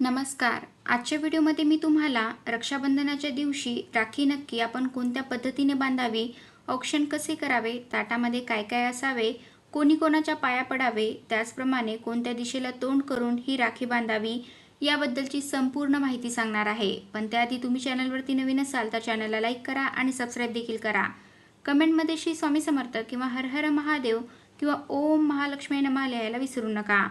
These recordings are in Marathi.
नमस्कार. आजच्या व्हिडिओमध्ये मी तुम्हाला रक्षाबंधनाच्या दिवशी राखी नक्की आपण कोणत्या पद्धतीने बांधावी, औक्षण कसे करावे, ताटामध्ये काय काय असावे, कोणी कोणाच्या पाया पडावे, त्याचप्रमाणे कोणत्या दिशेला तोंड करून ही राखी बांधावी याबद्दलची संपूर्ण माहिती सांगणार आहे. पण त्याआधी तुम्ही चॅनलवरती नवीन असाल तर चॅनलला लाईक करा आणि सबस्क्राईब देखील करा. कमेंटमध्ये श्री स्वामी समर्थ किंवा हर हर महादेव किंवा ओम महालक्ष्मी नमः लिहायला विसरू नका.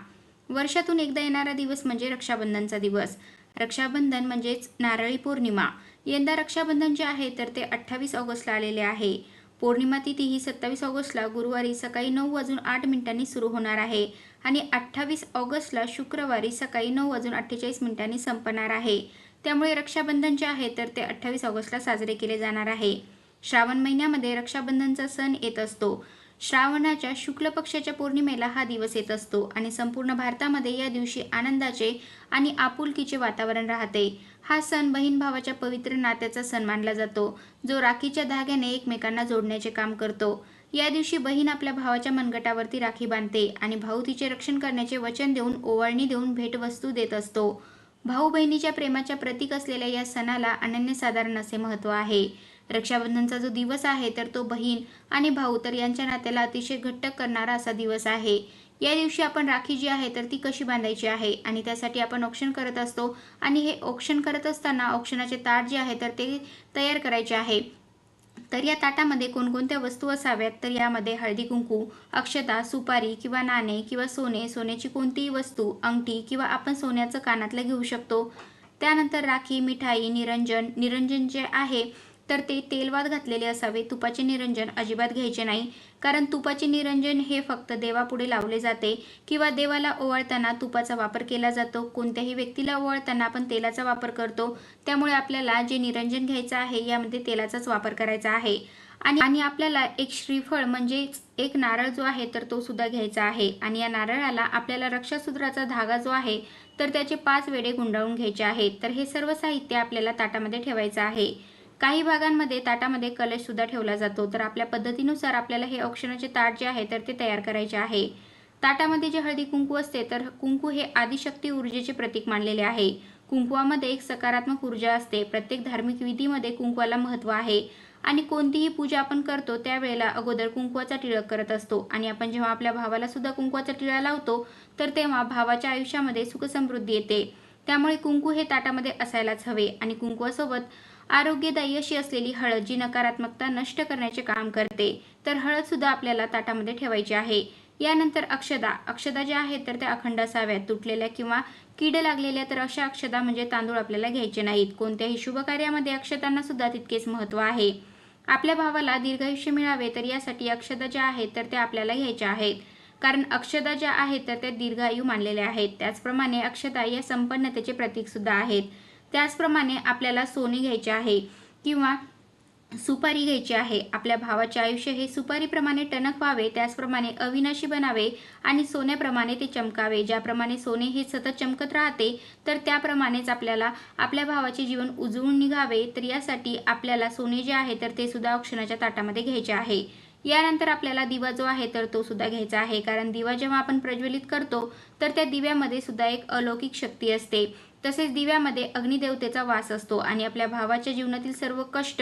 वर्षातून एकदा येणारा दिवस म्हणजे रक्षाबंधनचा दिवस. रक्षाबंधन म्हणजेच नारळी पौर्णिमा. यंदा रक्षाबंधन जे आहे तर ते 28 ऑगस्टला आलेले आहे. पौर्णिमा तिथी ही 27 ऑगस्टला गुरुवारी सकाळी 9:08 सुरू होणार आहे आणि 28 ऑगस्टला शुक्रवारी सकाळी 9:48 संपणार आहे. त्यामुळे रक्षाबंधन जे आहे तर ते 28 ऑगस्टला साजरे केले जाणार आहे. श्रावण महिन्यामध्ये रक्षाबंधनचा सण येत असतो. श्रावणाच्या शुक्ल पक्षाच्या पौर्णिमेला हा दिवस येत असतो आणि संपूर्ण भारतामध्ये या दिवशी आनंदाचे आणि आपुलकीचे वातावरण राहते. हा सण बहीण भावाच्या पवित्र नात्याचा सण मानला जातो, जो राखीच्या धाग्याने एकमेकांना जोडण्याचे काम करतो. या दिवशी बहीण आपल्या भावाच्या मनगटावरती राखी बांधते आणि भाऊ तिचे रक्षण करण्याचे वचन देऊन ओवाळणी देऊन भेटवस्तू देत असतो. भाऊ बहिणीच्या प्रेमाच्या प्रतीक असलेल्या या सणाला अनन्यसाधारण असे महत्त्व आहे. रक्षाबंधनचा जो दिवस आहे तर तो बहीण आणि भाऊ तर यांच्या नात्याला अतिशय घट्ट करणारा असा दिवस आहे. या दिवशी आपण राखी जी आहे तर ती कशी बांधायची आहे आणि त्यासाठी आपण औक्षण करत असतो आणि हे औक्षण करत असताना औक्षणाचे ताट जे आहे तर ते तयार करायचे आहे. तर या ताटामध्ये कोणकोणत्या वस्तू असाव्यात तर यामध्ये हळदी कुंकू, अक्षता, सुपारी किंवा नाणे किंवा सोने, सोन्याची कोणतीही वस्तू, अंगठी किंवा आपण सोन्याचं कानातलं घेऊ शकतो. त्यानंतर राखी, मिठाई, निरंजन जे आहे तर ते तेलवात घातलेले असावे. तुपाचे निरंजन अजिबात घ्यायचे नाही, कारण तुपाचे निरंजन हे फक्त देवापुढे लावले जाते किंवा देवाला ओवाळताना तुपाचा वापर केला जातो. कोणत्याही व्यक्तीला ओवाळताना आपण तेलाचा वापर करतो. त्यामुळे आपल्याला जे निरंजन घ्यायचं आहे यामध्ये तेलाचाच वापर करायचा आहे. आणि आपल्याला एक श्रीफळ म्हणजेच एक नारळ जो आहे तर तो सुद्धा घ्यायचा आहे आणि या नारळाला आपल्याला रक्षासूत्राचा धागा जो आहे तर त्याचे 5 वेढे गुंडाळून घ्यायचे आहेत. तर हे सर्व साहित्य आपल्याला ताटामध्ये ठेवायचं आहे. काही भागांमध्ये ताटामध्ये कलश सुद्धा ठेवला जातो. तर आपल्या पद्धतीनुसार आपल्याला हे औक्षणाचे ताट जे आहे तर ते तयार करायचे आहे. ताटामध्ये जे हळदी कुंकू असते तर कुंकू हे आदिशक्ती ऊर्जेचे प्रतीक मानलेले आहे. कुंकवामध्ये एक सकारात्मक ऊर्जा असते. प्रत्येक धार्मिक विधीमध्ये कुंकवाला महत्त्व आहे आणि कोणतीही पूजा आपण करतो त्यावेळेला अगोदर कुंकवाचा टिळक करत असतो आणि आपण जेव्हा आपल्या भावाला सुद्धा कुंकवाचा टिळा लावतो तर तेव्हा भावाच्या आयुष्यामध्ये सुख समृद्धी येते. त्यामुळे कुंकू हे ताटामध्ये असायलाच हवे आणि कुंकवासोबत आरोग्यदायी अशी असलेली हळद जी नकारात्मकता नष्ट करण्याचे काम करते. तर हळद सुद्धा आपल्याला ताटामध्ये ठेवायची आहे. यानंतर अक्षदा ज्या आहेत तर त्या अखंड असाव्यात. तुटलेल्या किंवा कीड लागलेल्या तर अशा अक्षदा म्हणजे तांदूळ आपल्याला घ्यायचे नाहीत. कोणत्याही शुभ कार्यामध्ये अक्षतांना सुद्धा तितकेच महत्त्व आहे. आपल्या भावाला दीर्घायुष्य मिळावे तर यासाठी अक्षदा ज्या आहेत तर त्या आपल्याला घ्यायच्या आहेत, कारण अक्षदा ज्या आहेत तर त्या दीर्घायू मानलेल्या आहेत. त्याचप्रमाणे अक्षता या संपन्नतेचे प्रतीक सुद्धा आहेत. त्याचप्रमाणे आपल्याला सोने घ्यायचे आहे किंवा सुपारी घ्यायची आहे. आपल्या भावाचे आयुष्य हे सुपारीप्रमाणे टणक व्हावे, त्याचप्रमाणे अविनाशी बनावे आणि सोन्याप्रमाणे ते चमकावे. ज्याप्रमाणे सोने हे सतत चमकत राहते तर त्याप्रमाणेच आपल्याला आपल्या भावाचे जीवन उजळून निघावे. तर यासाठी आपल्याला सोने जे आहे तर ते सुद्धा औक्षणाच्या ताटामध्ये घ्यायचे आहे. यानंतर आपल्याला दिवा जो आहे तर तो सुद्धा घ्यायचा आहे, कारण दिवा जेव्हा आपण प्रज्वलित करतो तर त्या दिव्यामध्ये सुद्धा एक अलौकिक शक्ती असते. तसेच दिव्यामध्ये अग्निदेवतेचा वास असतो आणि आपल्या भावाच्या जीवनातील सर्व कष्ट,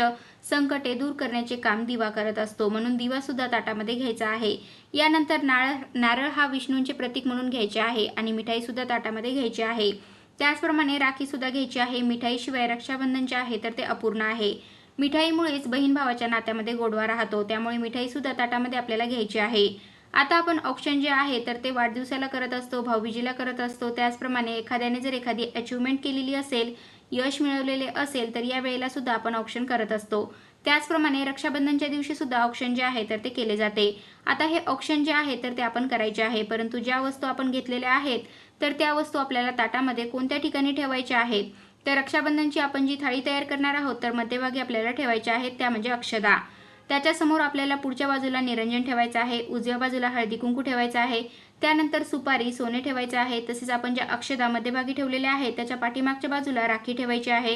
संकटे दूर करण्याचे काम दिवा करत असतो. म्हणून दिवा सुद्धा ताटामध्ये घ्यायचा आहे. यानंतर नारळ हा विष्णूंचे प्रतीक म्हणून घ्यायचे आहे आणि मिठाई सुद्धा ताटामध्ये घ्यायची आहे. त्याचप्रमाणे राखी सुद्धा घ्यायची आहे. मिठाईशिवाय रक्षाबंधन जे आहे तर ते अपूर्ण आहे. मिठाईमुळेच बहीण भावाच्या नात्यामध्ये गोडवा राहतो. त्यामुळे मिठाई सुद्धा ताटामध्ये आपल्याला घ्यायची आहे. आता आपण औक्षण जे आहे तर ते वाढदिवसाला करत असतो, भाऊबीजेला करत असतो. त्याचप्रमाणे एखाद्याने जर एखादी अचिव्हमेंट केलेली असेल, यश मिळवलेले असेल तर या वेळेला सुद्धा आपण औक्षण करत असतो. त्याचप्रमाणे रक्षाबंधनच्या दिवशी सुद्धा औक्षण जे आहे तर ते केले जाते. आता हे औक्षण जे आहे तर ते आपण करायचे आहे, परंतु ज्या वस्तू आपण घेतलेल्या आहेत तर त्या वस्तू आपल्याला ताटामध्ये कोणत्या ठिकाणी ठेवायच्या आहेत तर रक्षाबंधनची आपण जी थाळी तयार करणार आहोत तर मध्यभागी आपल्याला ठेवायच्या आहेत, त्या म्हणजे अक्षदा. त्याच्यासमोर आपल्याला पुढच्या बाजूला निरंजन ठेवायचं आहे, उजव्या बाजूला हळदी कुंकू ठेवायचं आहे, त्यानंतर सुपारी, सोने ठेवायचं आहे. तसेच आपण ज्या अक्षदा मध्यभागी ठेवलेल्या आहेत त्याच्या पाठीमागच्या बाजूला राखी ठेवायची आहे.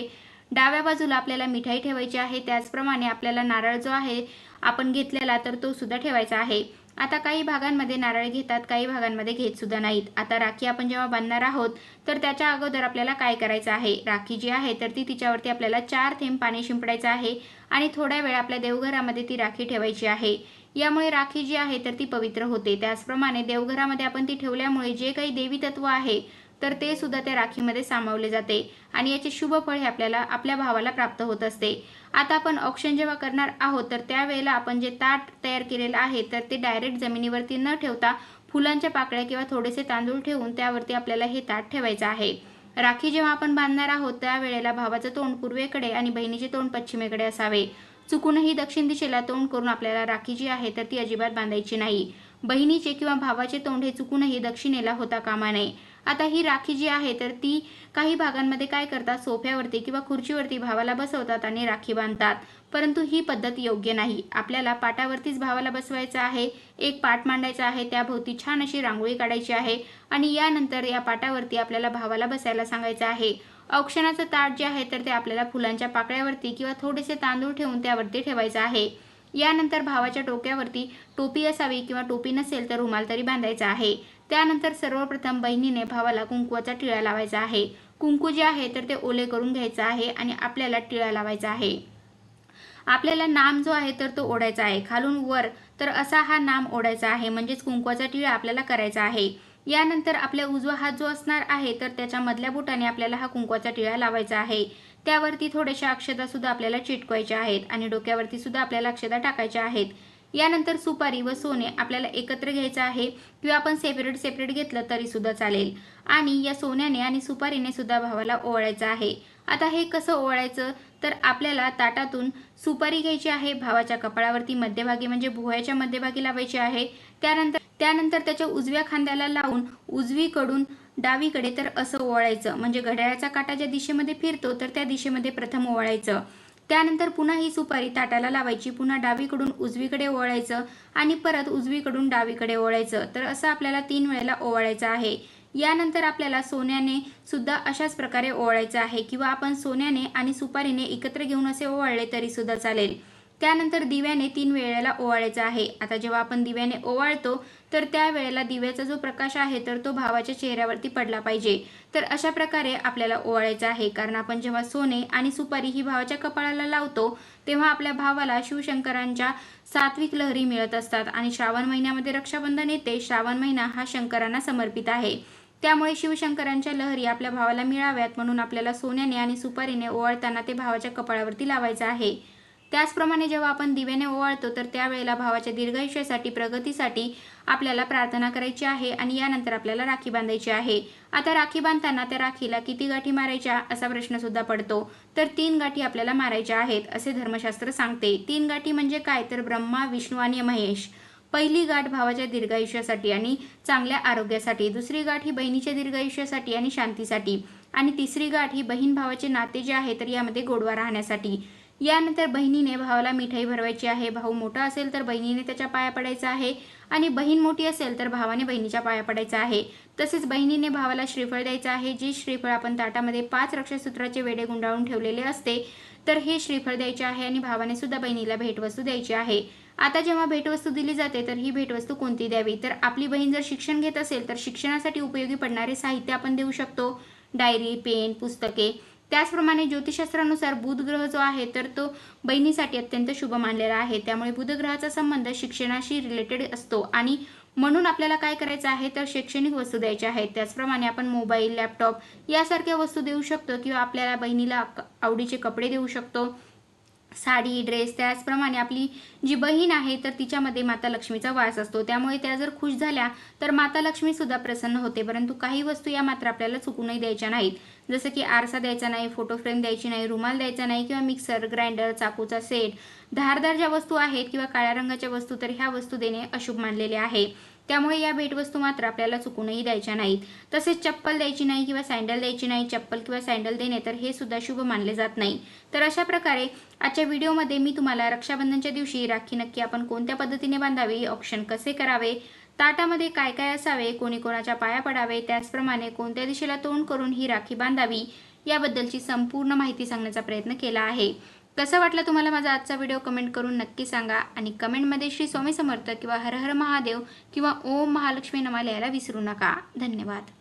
डाव्या बाजूला आपल्याला मिठाई ठेवायची आहे. त्याचप्रमाणे आपल्याला नारळ जो आहे आपण घेतलेला तर तो सुद्धा ठेवायचा आहे. आता काही भागांमध्ये नारळ घेतात, काही भागांमध्ये घेत सुद्धा नाहीत. आता राखी आपण जेव्हा बांधणार आहोत तर त्याच्या अगोदर आपल्याला काय करायचं आहे, राखी जी आहे तर तिच्यावरती आपल्याला 4 थेंब पाणी शिंपडायचं आहे आणि थोड्या वेळ आपल्या देवघरामध्ये ती राखी ठेवायची आहे. यामुळे राखी जी आहे तर ती पवित्र होते. त्याचप्रमाणे देवघरामध्ये आपण ती ठेवल्यामुळे जे काही देवी तत्व आहे तर ते सुद्धा त्या राखीमध्ये सामावले जाते आणि याचे शुभ फळ हे आपल्याला आपल्या भावाला प्राप्त होत असते. आता आपण औक्षण जेव्हा करणार आहोत तर त्यावेळेला आपण जे ताट तयार केलेलं आहे तर ते डायरेक्ट जमिनीवरती न ठेवता फुलांच्या पाकळ्या किंवा थोडेसे तांदूळ ठेवून त्यावरती आपल्याला हे ताट ठेवायचं आहे. राखी जेव्हा आपण बांधणार आहोत त्यावेळेला भावाचं तोंड पूर्वेकडे आणि बहिणीचे तोंड पश्चिमेकडे असावे. चुकूनही दक्षिण दिशेला तोंड करून आपल्याला राखी जी आहे तर ती अजिबात बांधायची नाही. बहिणीचे किंवा भावाचे तोंड हे चुकूनही दक्षिणेला होता कामा नये. आता ही राखी जी आहे तर ती काही भागांमध्ये काय करतात, सोफ्यावरती किंवा खुर्चीवरती भावाला बसवतात आणि राखी बांधतात, परंतु ही पद्धत योग्य नाही. आपल्याला पाटावरतीच भावाला बसवायचं आहे. एक पाट मांडायचा आहे, त्याभोवती छान अशी रांगोळी काढायची आहे आणि यानंतर या पाटावरती आपल्याला भावाला बसायला सांगायचं आहे. औक्षणाचं ताट जे आहे तर ते आपल्याला फुलांच्या पाकळ्यावरती किंवा थोडेसे तांदूळ ठेवून त्यावरती ठेवायचं आहे. यानंतर भावाच्या डोक्यावरती टोपी असावी किंवा टोपी नसेल तर रुमाल तरी बांधायचा आहे. त्यानंतर सर्वप्रथम बहिणीने भावाला कुंकवाचा टिळा लावायचा आहे. कुंकू जे आहे तर ते ओले करून घ्यायचं आहे आणि आपल्याला टिळा लावायचा आहे. आपल्याला नाम जो आहे तर तो ओढायचा आहे, खालून वर तर असा हा नाम ओढायचा आहे, म्हणजेच कुंकवाचा टिळा आपल्याला करायचा आहे. यानंतर आपल्या उजवा हात जो असणार आहे तर त्याच्या मधल्या बोटाने आपल्याला हा कुंकवाचा टिळा लावायचा आहे. त्यावरती थोड्याशा अक्षता सुद्धा आपल्याला चिटकवायच्या आहेत आणि डोक्यावरती सुद्धा आपल्याला अक्षता टाकायच्या आहेत. यानंतर सुपारी व सोने आपल्याला एकत्र घ्यायचं आहे किंवा आपण सेपरेट सेपरेट घेतलं तरी सुद्धा चालेल आणि या सोन्याने आणि सुपारीने सुद्धा भावाला ओवाळायचं आहे. आता हे कसं ओवाळायचं तर आपल्याला ताटातून सुपारी घ्यायची आहे, भावाच्या कपाळावरती मध्यभागी म्हणजे भुवयाच्या मध्यभागी लावायची आहे. त्यानंतर त्याच्या उजव्या खांद्याला लावून उजवीकडून डावीकडे तर असं ओवाळायचं, म्हणजे घड्याळाचा काटा ज्या दिशेमध्ये फिरतो तर त्या दिशेमध्ये प्रथम ओवाळायचं. त्यानंतर पुन्हा ही सुपारी ताटाला लावायची, पुन्हा डावीकडून उजवीकडे ओवाळायचं आणि परत उजवीकडून डावीकडे ओवाळायचं. तर असं आपल्याला 3 वेळेला ओवाळायचं आहे. यानंतर आपल्याला सोन्याने सुद्धा अशाच प्रकारे ओवाळायचं आहे किंवा आपण सोन्याने आणि सुपारीने एकत्र घेऊन असे ओवाळले तरी सुद्धा चालेल. त्यानंतर दिव्याने 3 वेळेला ओवाळायचं आहे. आता जेव्हा आपण दिव्याने ओवाळतो तर त्यावेळेला दिव्याचा जो प्रकाश आहे तर तो भावाच्या चेहऱ्यावरती पडला पाहिजे. तर अशा प्रकारे आपल्याला ओवाळायचं आहे, कारण आपण जेव्हा सोने आणि सुपारी ही भावाच्या कपाळाला लावतो तेव्हा आपल्या भावाला शिवशंकरांच्या सात्विक लहरी मिळत असतात आणि श्रावण महिन्यामध्ये रक्षाबंधन येते. श्रावण महिना हा शंकरांना समर्पित आहे, त्यामुळे शिवशंकरांच्या लहरी आपल्या भावाला मिळाव्यात म्हणून आपल्याला सोन्याने आणि सुपारीने ओवाळताना ते भावाच्या कपाळावरती लावायचं आहे. त्याचप्रमाणे जेव्हा आपण दिव्याने ओवाळतो तर त्यावेळेला भावाच्या दीर्घायुष्यासाठी, प्रगतीसाठी आपल्याला प्रार्थना करायची आहे आणि यानंतर आपल्याला राखी बांधायची आहे. आता राखी बांधताना त्या राखीला किती गाठी मारायच्या असा प्रश्न सुद्धा पडतो. तर 3 गाठी आपल्याला मारायच्या आहेत असे धर्मशास्त्र सांगते. 3 गाठी म्हणजे काय तर ब्रह्मा, विष्णू आणि महेश. पहिली गाठ भावाच्या दीर्घायुष्यासाठी आणि चांगल्या आरोग्यासाठी, दुसरी गाठ ही बहिणीच्या दीर्घायुष्यासाठी आणि शांतीसाठी आणि तिसरी गाठ ही बहीण भावाचे नाते जे आहे तर यामध्ये गोडवा राहण्यासाठी. यानंतर बहिणीने भावाला मिठाई भरवायची आहे. भाऊ मोठा असेल तर बहिणीने त्याच्या पाया पडायचा आहे आणि बहीण मोठी असेल तर भावाने बहिणीच्या पाया पडायचा आहे. तसेच बहिणीने भावाला श्रीफळ द्यायचं आहे. जे श्रीफळ आपण ताटामध्ये 5 रक्षासूत्राचे वेढे गुंडाळून ठेवलेले असते तर हे श्रीफळ द्यायचे आहे आणि भावाने सुद्धा बहिणीला भेटवस्तू द्यायची आहे. आता जेव्हा भेटवस्तू दिली जाते तर ही भेटवस्तू कोणती द्यावी तर आपली बहीण जर शिक्षण घेत असेल तर शिक्षणासाठी उपयोगी पडणारे साहित्य आपण देऊ शकतो, डायरी, पेन, पुस्तके. त्याचप्रमाणे ज्योतिषशास्त्रानुसार बुध ग्रह जो आहे तर तो बहिणीसाठी अत्यंत शुभ मानलेला आहे, त्यामुळे बुध ग्रहाचा संबंध शिक्षणाशी रिलेटेड असतो आणि म्हणून आपल्याला काय करायचं आहे तर शैक्षणिक वस्तू द्यायच्या आहेत. त्याचप्रमाणे आपण मोबाईल, लॅपटॉप यासारख्या वस्तू देऊ शकतो किंवा आपल्याला बहिणीला आवडीचे कपडे देऊ शकतो, साडी, ड्रेस. त्याचप्रमाणे आपली जी बहीण आहे तर तिच्यामध्ये माता लक्ष्मीचा वास असतो, त्यामुळे त्या जर खुश झाल्या तर माता लक्ष्मी सुद्धा प्रसन्न होते. परंतु काही वस्तू या मात्र आपल्याला चुकूनही द्यायच्या नाहीत, जसं की आरसा द्यायचा नाही, फोटो फ्रेम द्यायची नाही, रुमाल द्यायचा नाही किंवा मिक्सर, ग्राइंडर, चाकूचा सेट, धारदार ज्या वस्तू आहेत किंवा काळ्या रंगाच्या वस्तू तर ह्या वस्तू देणे अशुभ मानलेले आहे. त्यामुळे या भेटवस्तू मात्र आपल्याला चुकूनही द्यायच्या नाहीत. तसेच चप्पल द्यायची नाही किंवा सँडल द्यायची नाही. चप्पल किंवा सँडल देणे तर हे सुद्धा शुभ मानले जात नाही. तर अशा प्रकारे आजच्या व्हिडिओमध्ये मी तुम्हाला रक्षाबंधनच्या दिवशी राखी नक्की आपण कोणत्या पद्धतीने बांधावी, औक्षण कसे करावे, ताटामध्ये काय काय असावे, कोणी कोणाच्या पाया पडावे, त्याचप्रमाणे कोणत्या दिशेला तोंड करून ही राखी बांधावी याबद्दलची संपूर्ण माहिती सांगण्याचा प्रयत्न केला आहे. कसा वाटला तुम्हाला माझा आजचा व्हिडिओ कमेंट करून नक्की सांगा आणि कमेंटमध्ये श्री स्वामी समर्थ किंवा हर हर महादेव किंवा ओम महालक्ष्मी नमः लिहायला विसरू नका. धन्यवाद.